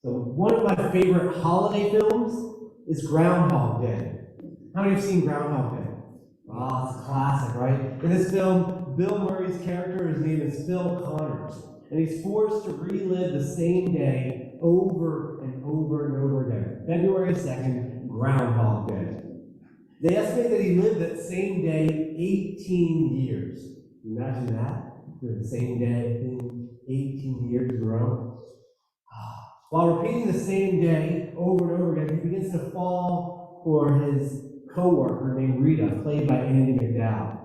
So one of my favorite holiday films is Groundhog Day. How many have seen Groundhog Day? Ah, it's a classic, right? In this film, Bill Murray's character, his name is Phil Connors, and he's forced to relive the same day over and over and over again. February 2nd, Groundhog Day. They estimate that he lived that same day 18 years. Imagine that? The same day 18 years in a row. While repeating the same day over and over again, he begins to fall for his co-worker named Rita, played by Andy McDowell.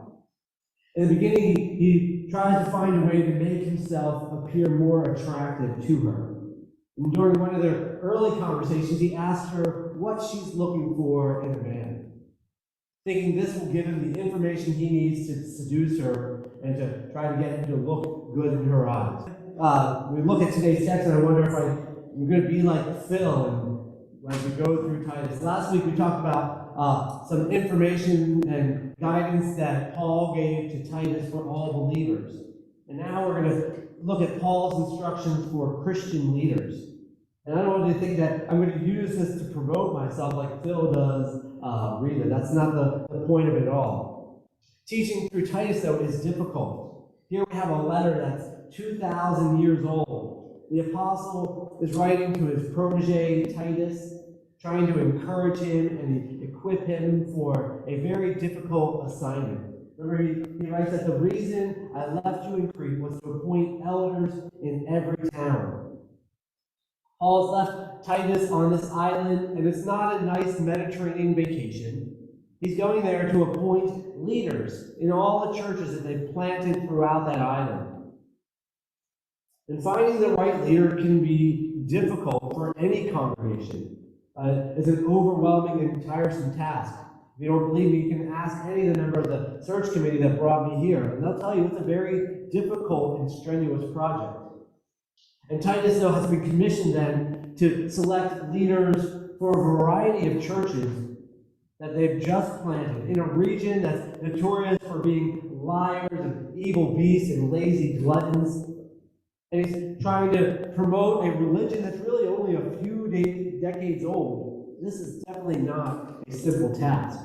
In the beginning, he tries to find a way to make himself appear more attractive to her. And during one of their early conversations, he asks her what she's looking for in a man, thinking this will give him the information he needs to seduce her and to try to get him to look good in her eyes. We look at today's text, and I wonder if I'm going to be like Phil as we go through Titus. Last week we talked about some information and guidance that Paul gave to Titus for all believers. And now we're going to look at Paul's instructions for Christian leaders. And I don't want you to think that I'm going to use this to promote myself like Phil does Rita. That's not the point of it all. Teaching through Titus, though, is difficult. Here we have a letter that's 2,000 years old. The apostle is writing to his protege, Titus, trying to encourage him and equip him for a very difficult assignment. Remember, he writes that the reason I left you in Crete was to appoint elders in every town. Paul's left Titus on this island, and it's not a nice Mediterranean vacation. He's going there to appoint leaders in all the churches that they've planted throughout that island. And finding the right leader can be difficult for any congregation. It's an overwhelming and tiresome task. If you don't believe me, you can ask any of the members of the search committee that brought me here, and they'll tell you it's a very difficult and strenuous project. And Titus, though, has been commissioned then to select leaders for a variety of churches that they've just planted in a region that's notorious for being liars and evil beasts and lazy gluttons. And he's trying to promote a religion that's really only a few decades old. This is definitely not a simple task.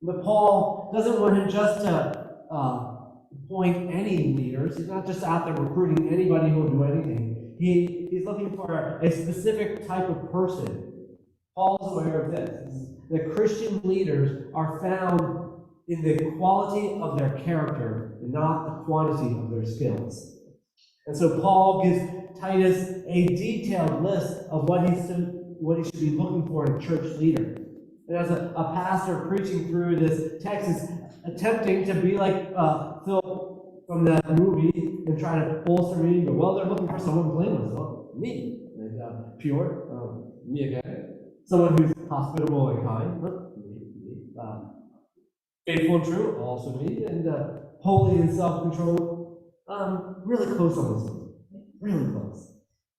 But Paul doesn't want him just to appoint any leaders. He's not just out there recruiting anybody who will do anything. He's looking for a specific type of person. Paul's aware of this. The Christian leaders are found in the quality of their character and not the quantity of their skills. And so Paul gives Titus a detailed list of what he should be looking for in a church leader. And as a pastor preaching through this text is attempting to be like Phil from that movie and try to bolster me and go, well, they're looking for someone blameless. Well, me. And pure. Me again. Someone who's hospitable and kind. Me. Faithful and true. Also me. And holy and self-controlled. Really close on this one. Really close.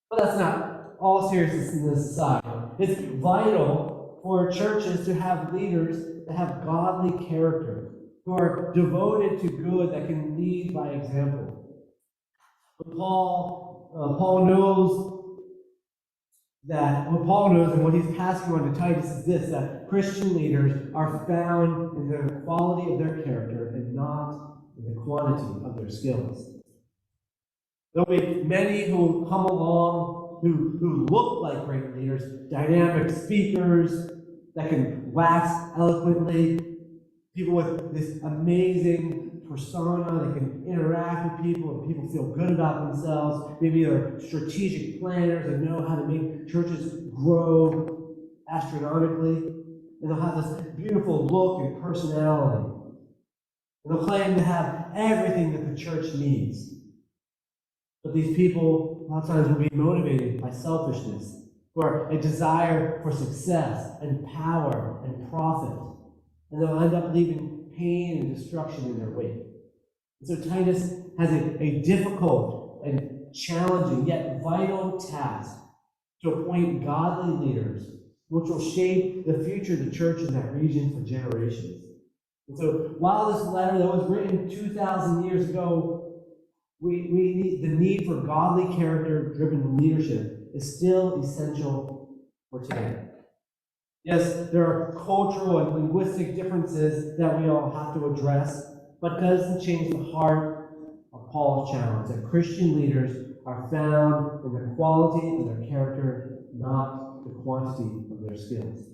But that's not all seriousness aside. It's vital for churches to have leaders that have godly character, who are devoted to good, that can lead by example. But Paul knows that what Paul knows and what he's passing on to Titus is this, that Christian leaders are found in the quality of their character and not in the quantity of their skills. There'll be many who come along who look like great leaders, dynamic speakers that can wax eloquently, people with this amazing persona that can interact with people and people feel good about themselves. Maybe they're strategic planners and know how to make churches grow astronomically. And they'll have this beautiful look and personality. And they'll claim to have everything that the church needs. But these people, a lot of times, will be motivated by selfishness, for a desire for success and power and profit. And they'll end up leaving pain and destruction in their wake. And so Titus has a difficult and challenging yet vital task to appoint godly leaders, which will shape the future of the church in that region for generations. And so while this letter that was written 2,000 years ago, we need the need for godly character-driven leadership is still essential for today. Yes, there are cultural and linguistic differences that we all have to address, but it doesn't change the heart of Paul's challenge that Christian leaders are found in the quality of their character, not the quantity of their skills.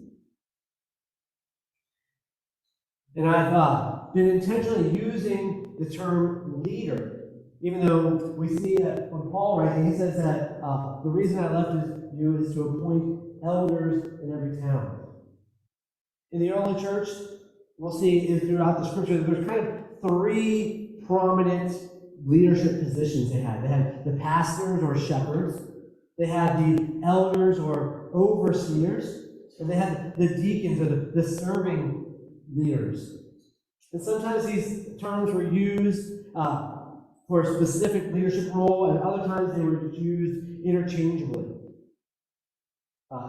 And I've been intentionally using the term leader, even though we see that when Paul writes, he says that the reason I left you is to appoint elders in every town. In the early church, we'll see throughout the scripture, there's kind of three prominent leadership positions they had. They had the pastors or shepherds, they had the elders or overseers, and they had the deacons or the serving leaders. And sometimes these terms were used for a specific leadership role, and other times they were used interchangeably.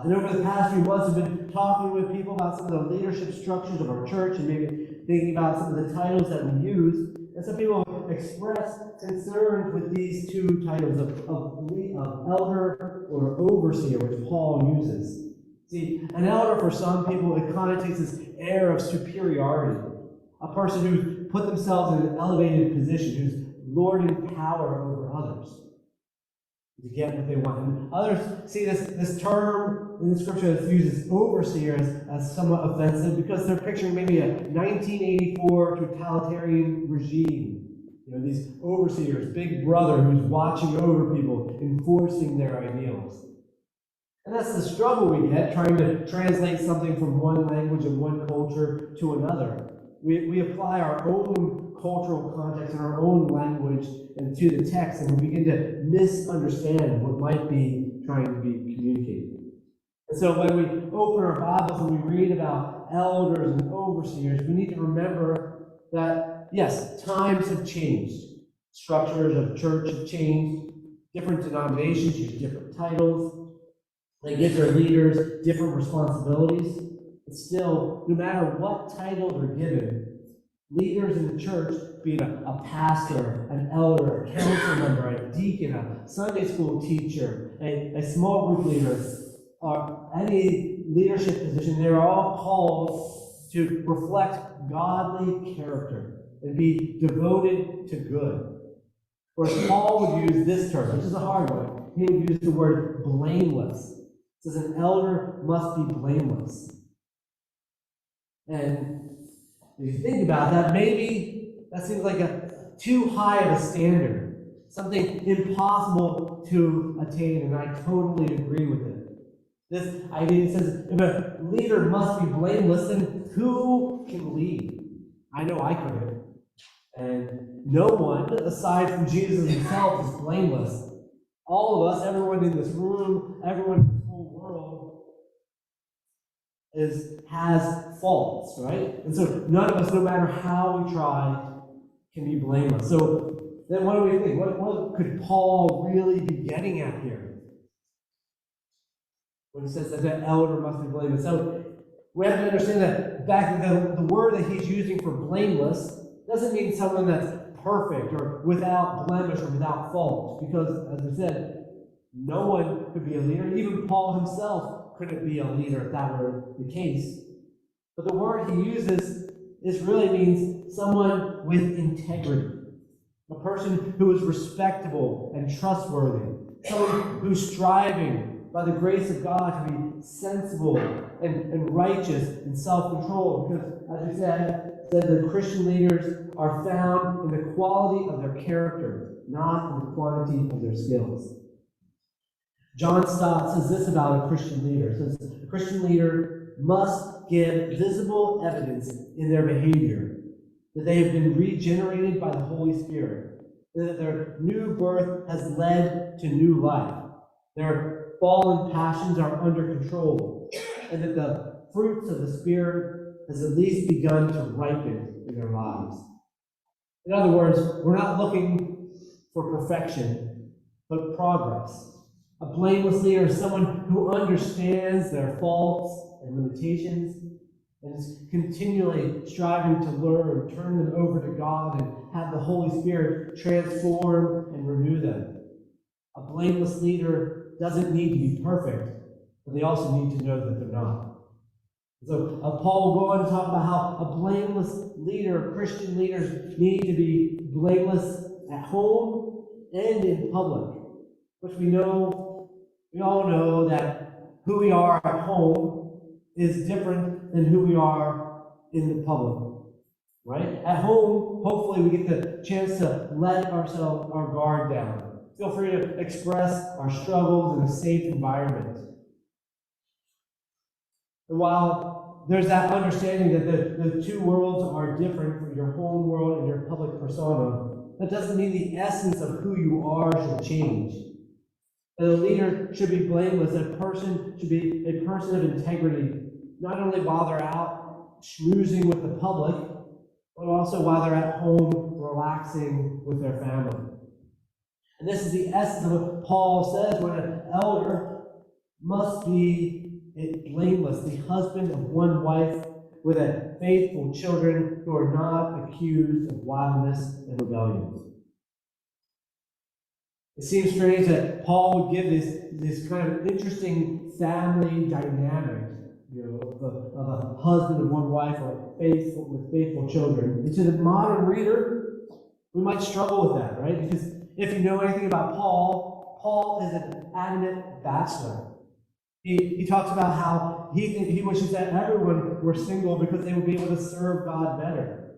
And over the past few months, I've been talking with people about some of the leadership structures of our church and maybe thinking about some of the titles that we use. And some people have expressed concerns with these two titles of elder or overseer, which Paul uses. See, an elder for some people, it connotates this air of superiority. A person who's put themselves in an elevated position, who's lording power over others to get what they want. And others see this term in the scripture that's used as overseer as somewhat offensive because they're picturing maybe a 1984 totalitarian regime. You know, these overseers, big brother who's watching over people, enforcing their ideals. And that's the struggle we get trying to translate something from one language and one culture to another. We apply our own cultural context and our own language to the text, and we begin to misunderstand what might be trying to be communicated. And so when we open our Bibles and we read about elders and overseers, we need to remember that, yes, times have changed. Structures of church have changed. Different denominations use different titles. They give their leaders different responsibilities. But still, no matter what title they're given, leaders in the church, being a pastor, an elder, a council member, a deacon, a Sunday school teacher, a small group leader, or any leadership position, they're all called to reflect godly character and be devoted to good. Whereas Paul would use this term, which is a hard one. He would use the word blameless. It says an elder must be blameless. And if you think about that, maybe that seems like too high of a standard, something impossible to attain, and I totally agree with it. This idea says if a leader must be blameless, then who can lead? I know I couldn't. And no one, aside from Jesus himself, is blameless. All of us, everyone in this room, everyone in this whole world, has faults, right? And so none of us, no matter how we try, can be blameless. So then what do we think? What could Paul really be getting at here when he says that the elder must be blameless? So we have to understand that back the word that he's using for blameless doesn't mean someone that's perfect or without blemish or without fault. Because, as I said, no one could be a leader. Even Paul himself couldn't be a leader if that were the case. But the word he uses really means someone with integrity. A person who is respectable and trustworthy. Someone who's striving by the grace of God to be sensible and righteous and self-controlled. Because, as we said, the Christian leaders are found in the quality of their character, not in the quantity of their skills. John Stott says this about a Christian leader. He says, a Christian leader must give visible evidence in their behavior that they have been regenerated by the Holy Spirit, and that their new birth has led to new life. Their fallen passions are under control, and that the fruits of the Spirit has at least begun to ripen in their lives. In other words, we're not looking for perfection, but progress. A blameless leader is someone who understands their faults and limitations and is continually striving to learn, turn them over to God, and have the Holy Spirit transform and renew them. A blameless leader doesn't need to be perfect, but they also need to know that they're not. So Paul will go on to talk about how a blameless leader, Christian leaders, need to be blameless at home and in public, which we all know that who we are at home is different than who we are in the public, right? At home, hopefully we get the chance to let our guard down. Feel free to express our struggles in a safe environment. And while there's that understanding that the two worlds are different for your home world and your public persona, that doesn't mean the essence of who you are should change. That a leader should be blameless. A person should be a person of integrity, not only while they're out schmoozing with the public, but also while they're at home relaxing with their family. And this is the essence of what Paul says when an elder must be blameless, the husband of one wife with faithful children who are not accused of wildness and rebellion. It seems strange that Paul would give this kind of interesting family dynamic, of a husband of one wife with faithful children. And to the modern reader, we might struggle with that, right? Because if you know anything about Paul is an adamant bachelor. He talks about how he wishes that everyone were single because they would be able to serve God better.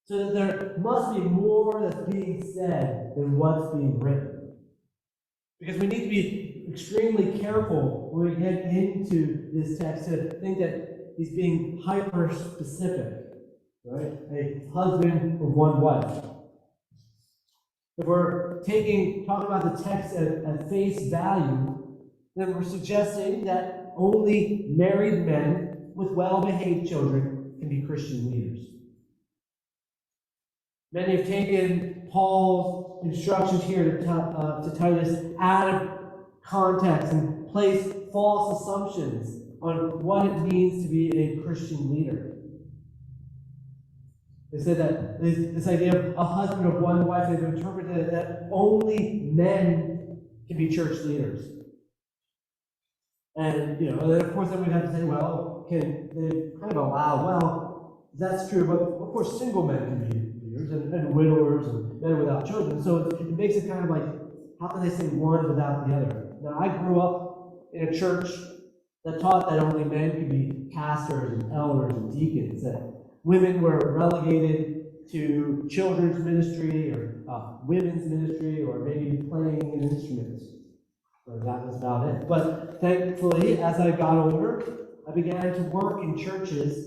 So that there must be more that's being said than what's being written. Because we need to be extremely careful when we get into this text to think that he's being hyper-specific, right? A husband of one wife. If we're talking about the text at face value, then we're suggesting that only married men with well-behaved children can be Christian leaders. Many have taken Paul's instructions here to Titus out of context and placed false assumptions on what it means to be a Christian leader. They said that this idea of a husband of one wife, they've interpreted it that only men can be church leaders. And then of course we'd have to say, well, can they kind of allow, that's true, but of course single men can be leaders and widowers and men without children. So it makes it kind of like, how can they say one without the other? Now, I grew up in a church that taught that only men could be pastors and elders and deacons, that women were relegated to children's ministry or women's ministry or maybe playing an instrument. That was about it. But thankfully, as I got older, I began to work in churches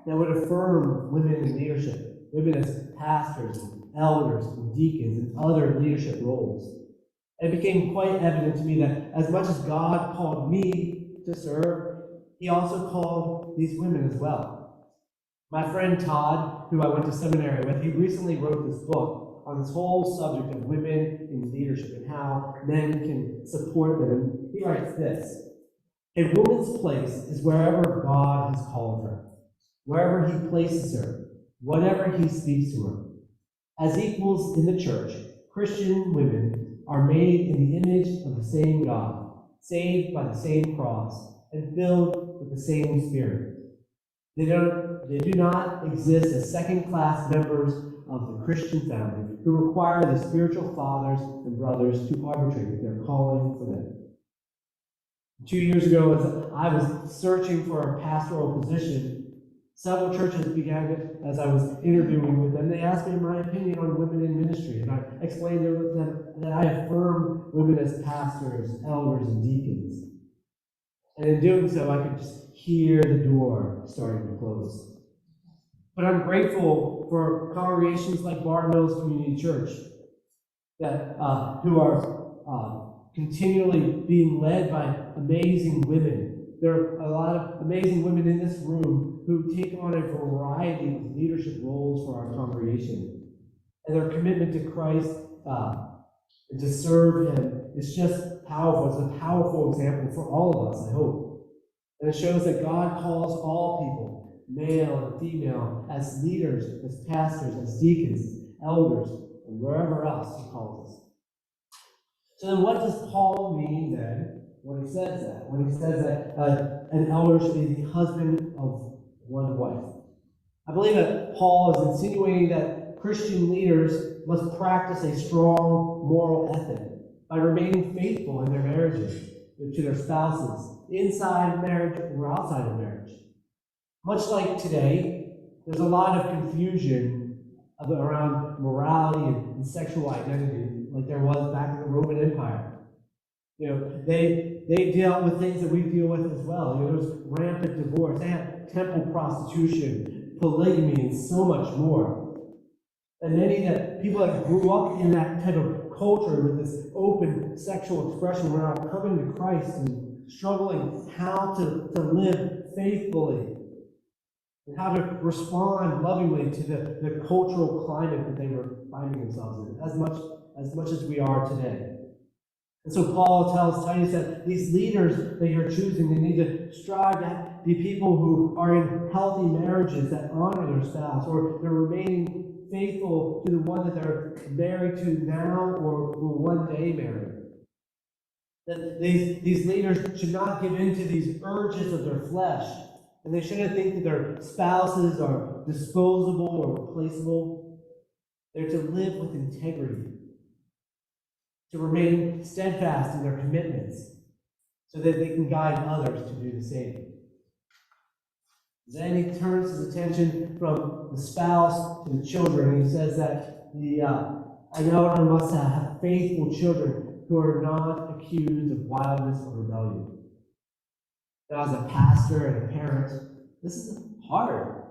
that would affirm women in leadership, women as pastors, and elders, and deacons, and other leadership roles. It became quite evident to me that as much as God called me to serve, He also called these women as well. My friend Todd, who I went to seminary with, he recently wrote this book on this whole subject of women in leadership and how men can support them. And he writes this: a woman's place is wherever God has called her, wherever He places her, whatever He speaks to her. As equals in the church, Christian women are made in the image of the same God, saved by the same cross, and filled with the same Spirit. They do not exist as second-class members of the Christian family who require the spiritual fathers and brothers to arbitrate their calling for them. 2 years ago, as I was searching for a pastoral position, several churches began, as I was interviewing with them, they asked me my opinion on women in ministry, and I explained to them that I affirm women as pastors, elders, and deacons. And in doing so, I could just hear the door starting to close. But I'm grateful for congregations like Bar Mills Community Church that who are continually being led by amazing women. There are a lot of amazing women in this room who take on a variety of leadership roles for our congregation. And their commitment to Christ and to serve Him is just powerful. It's a powerful example for all of us, I hope. And it shows that God calls all people, male and female, as leaders, as pastors, as deacons, elders, and wherever else He calls us. So then what does Paul mean then when he says that? When he says that an elder should be the husband of one wife? I believe that Paul is insinuating that Christian leaders must practice a strong moral ethic by remaining faithful in their marriages to their spouses, inside of marriage or outside of marriage. Much like today, there's a lot of confusion around morality and sexual identity, like there was back in the Roman Empire. They dealt with things that we deal with as well. There was rampant divorce. They had temple prostitution, polygamy, and so much more. And many that people that grew up in that type of culture with this open sexual expression were now coming to Christ and struggling how to live faithfully and how to respond lovingly to the cultural climate that they were finding themselves in, as much as we are today. And so Paul tells Titus that these leaders that you're choosing, they need to strive to be people who are in healthy marriages that honor their spouse, or they're remaining faithful to the one that they're married to now or will one day marry. That these leaders should not give in to these urges of their flesh, and they shouldn't think that their spouses are disposable or replaceable. They're to live with integrity, to remain steadfast in their commitments, so that they can guide others to do the same. Then he turns his attention from the spouse to the children, and he says that an elder must have faithful children who are not accused of wildness or rebellion. Now, as a pastor and a parent, this is hard.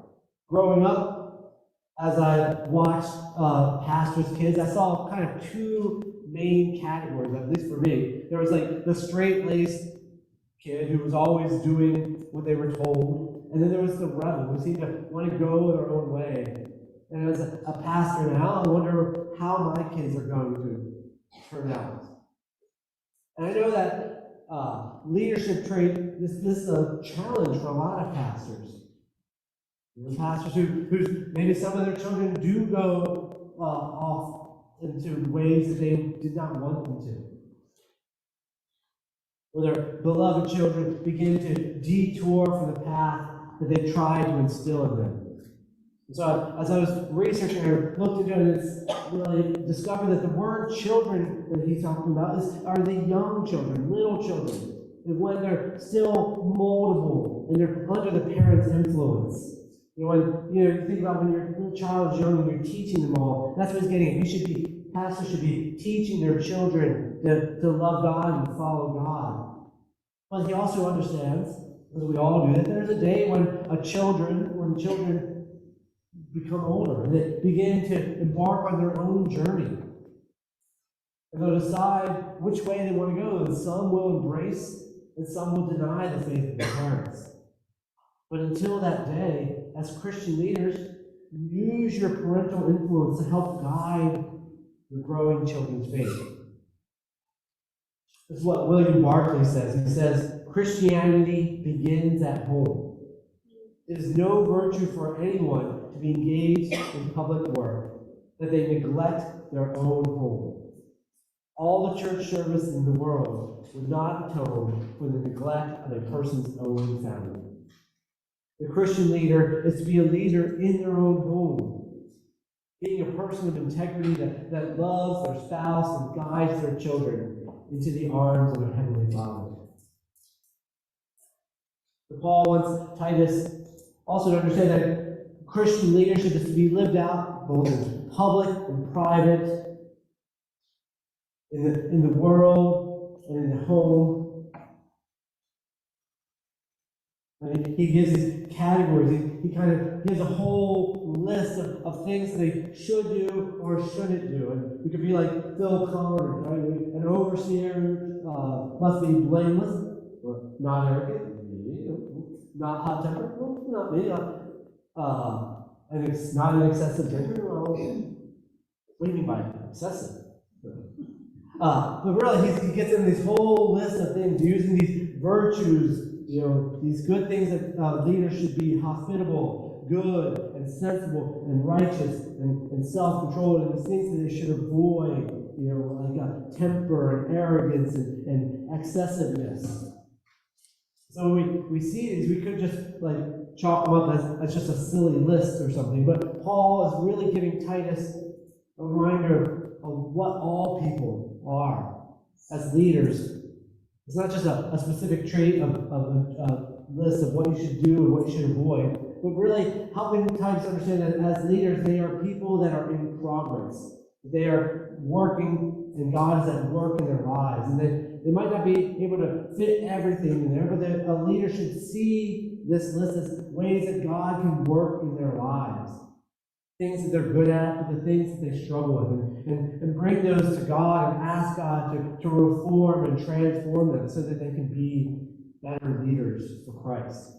Growing up, as I watched pastors' kids, I saw kind of two main categories, at least for me. There was like the straight-laced kid who was always doing what they were told, and then there was the rebel who seemed to want to go their own way. And as a pastor now, I wonder how my kids are going to turn out. And I know that leadership trait, this is a challenge for a lot of pastors. There's pastors who maybe some of their children do go off into ways that they did not want them to. Where their beloved children begin to detour from the path that they tried to instill in them. And so as I was researching, I looked into it, and really discovered that the word children that he's talking about are the young children, little children. And when they're still moldable and they're under the parents' influence. When you think about when your little child is young and you're teaching them all, that's what he's getting at. Pastors should be teaching their children to love God and follow God. But he also understands, as we all do, that there's a day when children become older and they begin to embark on their own journey. And they'll decide which way they want to go. And some will embrace and some will deny the faith of their parents. But until that day, as Christian leaders, use your parental influence to help guide your growing children's faith. This is what William Barclay says. He says, Christianity begins at home. It is no virtue for anyone to be engaged in public work, that they neglect their own home. All the church service in the world would not atone for the neglect of a person's own family. The Christian leader is to be a leader in their own home, being a person of integrity that loves their spouse and guides their children into the arms of their Heavenly Father. But Paul wants Titus also to understand that Christian leadership is to be lived out both in public and private, in the world and in the home. And he gives these categories. He kind of gives a whole list of things that they should do or shouldn't do. And we could be like Phil Collins, right? An overseer must be blameless, or not arrogant, not hot-tempered, well, not me. And it's not an excessive drinker. Well, what do you mean by excessive? But really, he gets in this whole list of things, using these virtues, these good things that leaders should be: hospitable, good and sensible and righteous and self-controlled, and these things that they should avoid, like temper and arrogance and excessiveness. So when we see these, we could just chalk them up as just a silly list or something. But Paul is really giving Titus a reminder of what all people are as leaders. It's not just a specific trait of a list of what you should do and what you should avoid, but really helping Titus understand that as leaders, they are people that are in progress. They are working, and God is at work in their lives. And they might not be able to fit everything in there, but a leader should see this list as ways that God can work in their lives. Things that they're good at, but the things that they struggle with, and bring those to God and ask God to reform and transform them so that they can be better leaders for Christ.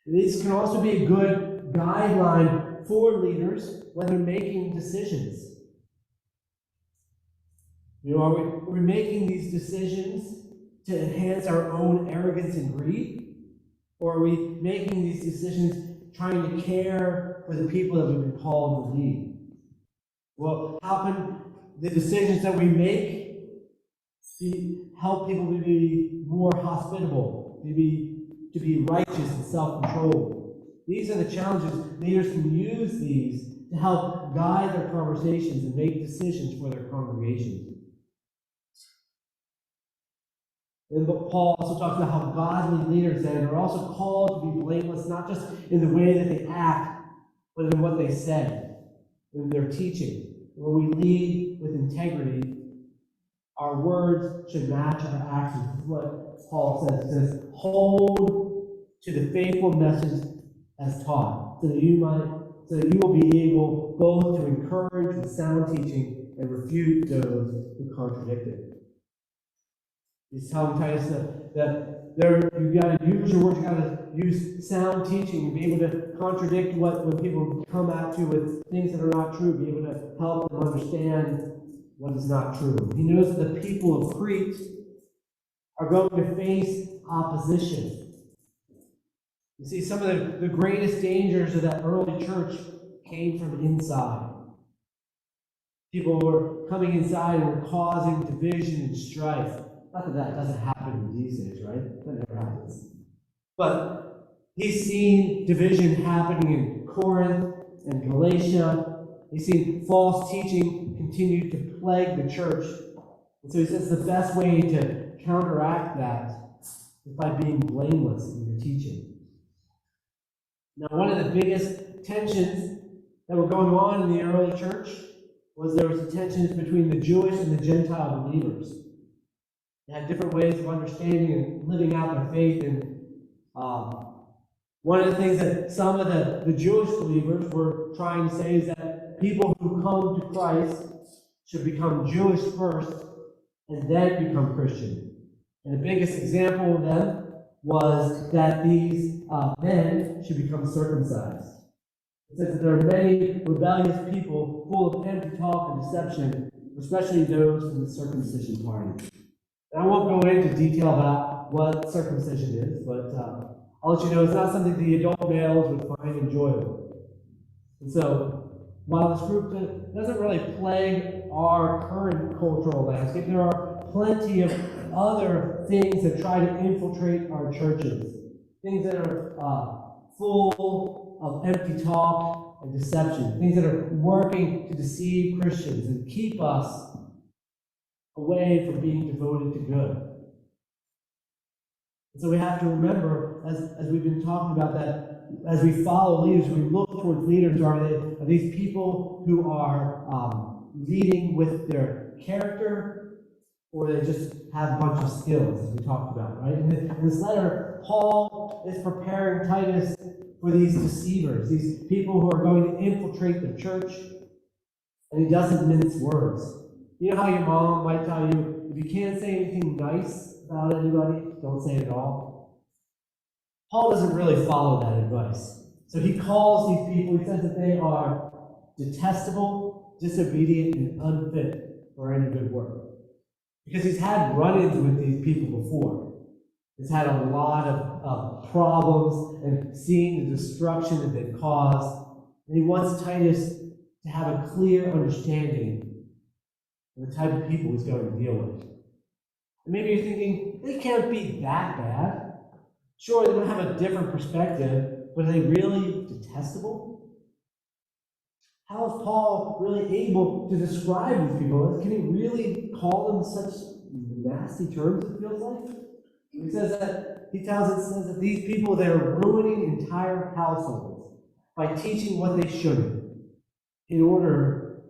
And these can also be a good guideline for leaders when they're making decisions. Are we making these decisions to enhance our own arrogance and greed? Or are we making these decisions trying to care for the people that we've been called to lead? Well, how can the decisions that we make help people to be more hospitable, to be righteous and self-controlled? These are the challenges. Leaders can use these to help guide their conversations and make decisions for their congregations. And Paul also talks about how godly leaders then are also called to be blameless, not just in the way that they act, but in what they say, in their teaching. When we lead with integrity, our words should match our actions. This is what Paul says. He says, hold to the faithful message as taught, so that you will be able both to encourage with sound teaching and refute those who contradict it. He's telling Titus that you've got to use your words, you've got to use sound teaching, and be able to contradict when people come at you with things that are not true, be able to help them understand what is not true. He knows that the people of Crete are going to face opposition. You see, some of the greatest dangers of that early church came from inside. People were coming inside and were causing division and strife. Not that doesn't happen these days, right? That never happens. But he's seen division happening in Corinth and Galatia. He's seen false teaching continue to plague the church. And so he says the best way to counteract that is by being blameless in your teaching. Now, one of the biggest tensions that were going on in the early church was there was tensions between the Jewish and the Gentile believers. They had different ways of understanding and living out their faith. And one of the things that some of the Jewish believers were trying to say is that people who come to Christ should become Jewish first and then become Christian. And the biggest example of them was that these men should become circumcised. It says that there are many rebellious people full of empty talk and deception, especially those from the circumcision party. And I won't go into detail about what circumcision is, but I'll let you know it's not something the adult males would find enjoyable. And so, while this group doesn't really plague our current cultural landscape, there are plenty of other things that try to infiltrate our churches. Things that are full of empty talk and deception. Things that are working to deceive Christians and keep us away from being devoted to good. And so we have to remember, as we've been talking about, that as we follow leaders, we look towards leaders. Are these people who are leading with their character, or they just have a bunch of skills, as we talked about, right? In this letter, Paul is preparing Titus for these deceivers, these people who are going to infiltrate the church, and he doesn't mince words. You know how your mom might tell you, if you can't say anything nice about anybody, don't say it at all? Paul doesn't really follow that advice. So he calls these people, he says that they are detestable, disobedient, and unfit for any good work. Because he's had run-ins with these people before. has had a lot of problems and seen the destruction that they've caused. And he wants Titus to have a clear understanding of the type of people he's going to deal with. And maybe you're thinking, they can't be that bad. Sure, they don't have a different perspective, but are they really detestable? How is Paul really able to describe these people? Can he really call them such nasty terms, it feels like? He says that these people, they're ruining entire households by teaching what they shouldn't in order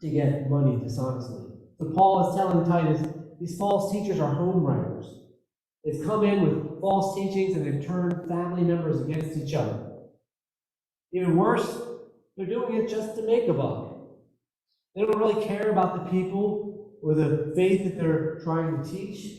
to get money dishonestly. So Paul is telling Titus, these false teachers are home writers. They've come in with false teachings and they've turned family members against each other. Even worse, they're doing it just to make a buck. They don't really care about the people or the faith that they're trying to teach.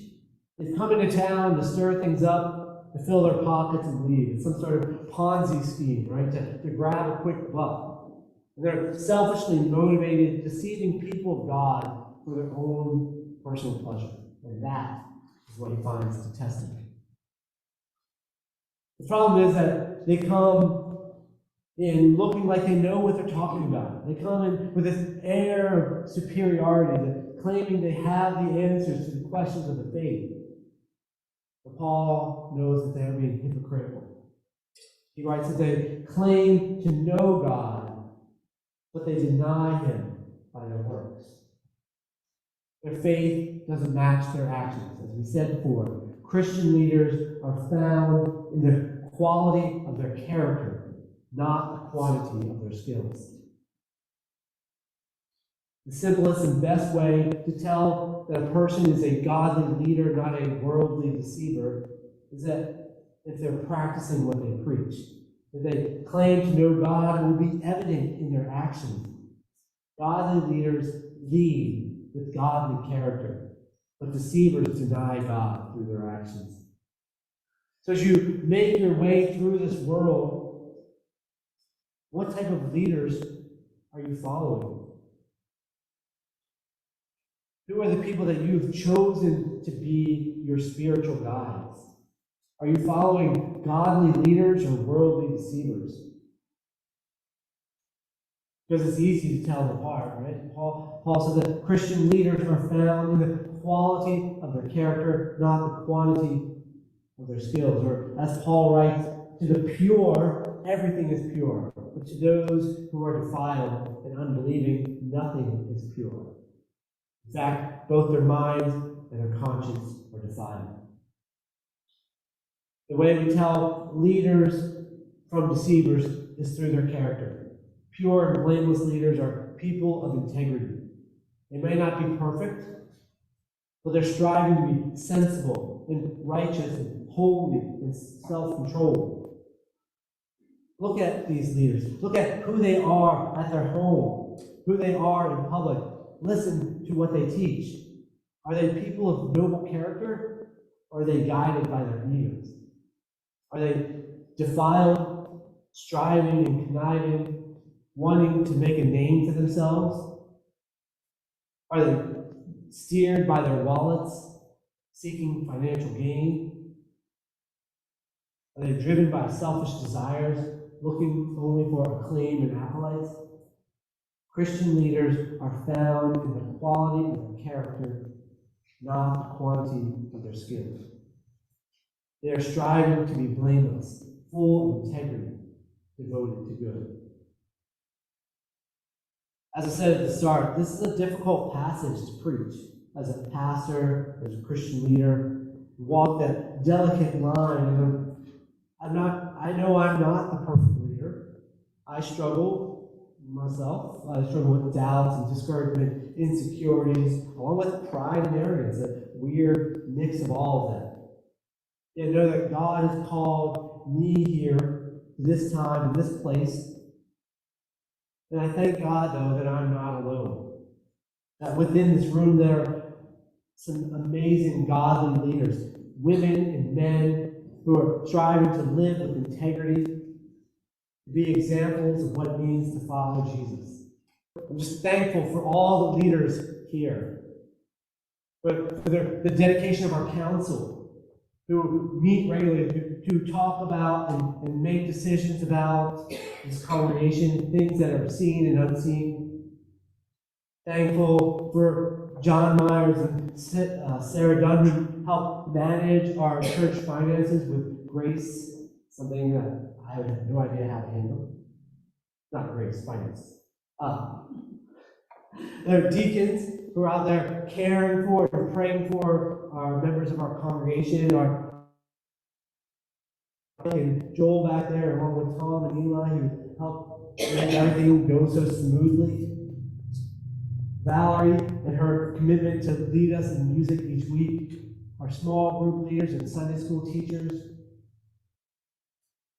They've come into town to stir things up, to fill their pockets and leave. It's some sort of Ponzi scheme, right? To grab a quick buck. And they're selfishly motivated, deceiving people of God for their own personal pleasure. And that is what he finds detestable. The problem is that they come in looking like they know what they're talking about. They come in with this air of superiority, claiming they have the answers to the questions of the faith. But Paul knows that they are being hypocritical. He writes that they claim to know God, but they deny him by their works. Their faith doesn't match their actions. As we said before, Christian leaders are found in the quality of their character, not the quantity of their skills. The simplest and best way to tell that a person is a godly leader, not a worldly deceiver, is that if they're practicing what they preach. If they claim to know God, it will be evident in their actions. Godly leaders lead with godly character, but deceivers deny God through their actions. So as you make your way through this world, what type of leaders are you following? Who are the people that you've chosen to be your spiritual guides? Are you following godly leaders or worldly deceivers? Because it's easy to tell them apart, right? Paul said that Christian leaders are found in the quality of their character, not the quantity of their skills. Or as Paul writes, to the pure, everything is pure. But to those who are defiled and unbelieving, nothing is pure. In fact, both their minds and their conscience are defiled. The way we tell leaders from deceivers is through their character. Pure and blameless leaders are people of integrity. They may not be perfect, but they're striving to be sensible and righteous and holy and self-controlled. Look at these leaders. Look at who they are at their home, who they are in public. Listen to what they teach. Are they people of noble character, or are they guided by their egos? Are they defiled, striving and conniving, wanting to make a name for themselves? Are they steered by their wallets, seeking financial gain? Are they driven by selfish desires, looking only for acclaim and acolytes? Christian leaders are found in the quality of their character, not the quantity of their skills. They are striving to be blameless, full of integrity, devoted to good. As I said at the start, this is a difficult passage to preach. As a pastor, as a Christian leader, walk that delicate line. I know I'm not the perfect leader. I struggle myself. I struggle with doubts and discouragement, insecurities, along with pride and arrogance, a weird mix of all of that. And know that God has called me here to this time, in this place. And I thank God, though, that I'm not alone. That within this room there are some amazing godly leaders, women and men who are striving to live with integrity, to be examples of what it means to follow Jesus. I'm just thankful for all the leaders here, for the dedication of our council, who meet regularly to talk about and make decisions about this congregation, things that are seen and unseen. Thankful for John Myers and Sarah Dunn, who help manage our church finances with grace, something that I have no idea how to handle. Not grace, finance. There are deacons who are out there caring for and praying for our members of our congregation, and Joel back there, along with Tom and Eli, who help make everything go so smoothly. Valerie and her commitment to lead us in music each week. Our small group leaders and Sunday school teachers.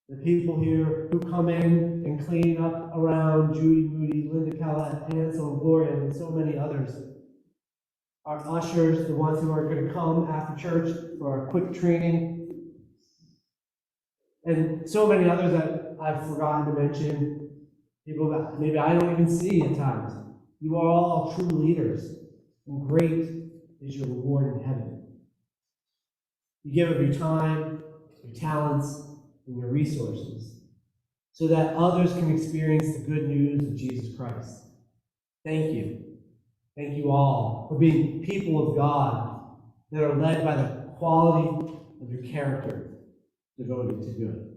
The people here who come in and clean up around Judy Moody, Linda Callett, Ansel, Gloria, and so many others. Our ushers, the ones who are going to come after church for our quick training. And so many others that I've forgotten to mention. People that maybe I don't even see at times. You are all true leaders, and great is your reward in heaven. You give of your time, your talents, and your resources, so that others can experience the good news of Jesus Christ. Thank you. Thank you all for being people of God that are led by the quality of your character devoted to good.